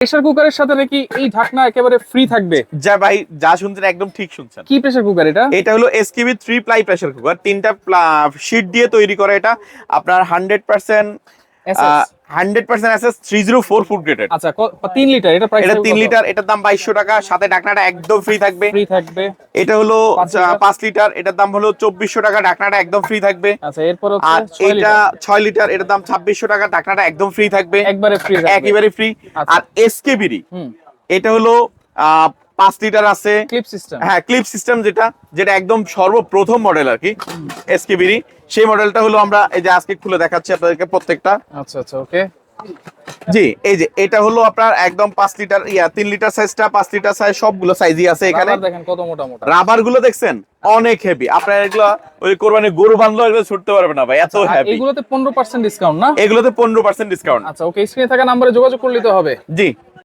Pressure কুকারের সাথে নাকি এই ঢাকনা একেবারে ফ্রি থাকবে? যা ভাই, যা শুনছেন একদম ঠিক শুনছেন। কি প্রেসার কুকার এটা? এটা হলো এসকেবি 3 প্লাই প্রেসার কুকার, 3টা শীট দিয়ে তৈরি করা। এটা আপনার 100% এসএস 100% এসএস 304 ফুড গ্রেডেড। আচ্ছা 3 লিটার, এটা প্রাইস এটা 3 লিটার, এটার দাম 2200 টাকা, সাথে ঢাকনাটা একদম ফ্রি থাকবে। ফ্রি থাকবে। এটা হলো 5 লিটার, এটার দাম হলো 2400 টাকা, ঢাকনাটা একদম ফ্রি থাকবে। আচ্ছা এরপর হচ্ছে আর 6 এটা লিটার 6 লিটার, এটার দাম 2600 টাকা, ঢাকনাটা একদম ফ্রি থাকবে। একবারে ফ্রি থাকবে। একেবারে ফ্রি। আচ্ছা। আর এসকেবিরি হুম এটা হলো 5 লিটার আছে। Clip system. হ্যাঁ, ক্লিপ সিস্টেম, যেটা একদম সর্বপ্রথম মডেল আর কি এসকেবিরি। সেই মডেলটা হলো আমরা এই যে আজকে খুলে দেখাচ্ছি আপনাদেরকে প্রত্যেকটা। আচ্ছা আচ্ছা ওকে। জি, এই যে এটা হলো আপনার একদম 5 লিটার 3 লিটার সাইজটা, 5 লিটার সাইজ সবগুলো সাইজই আছে এখানে। রাবার দেখেন কত মোটা মোটা। রাবার গুলো দেখছেন অনেক হেভি। আপনার এগুলো ওই কোরবানি গরু বাঁধলো এগুলো ছুটতে পারবে না ভাই, এত হেভি। এগুলোতে 15% ডিসকাউন্ট না? এগুলোতে 15% ডিসকাউন্ট। আচ্ছা ওকে, স্ক্রিনে থাকা নম্বরে যোগাযোগ করলে তো হবে। জি।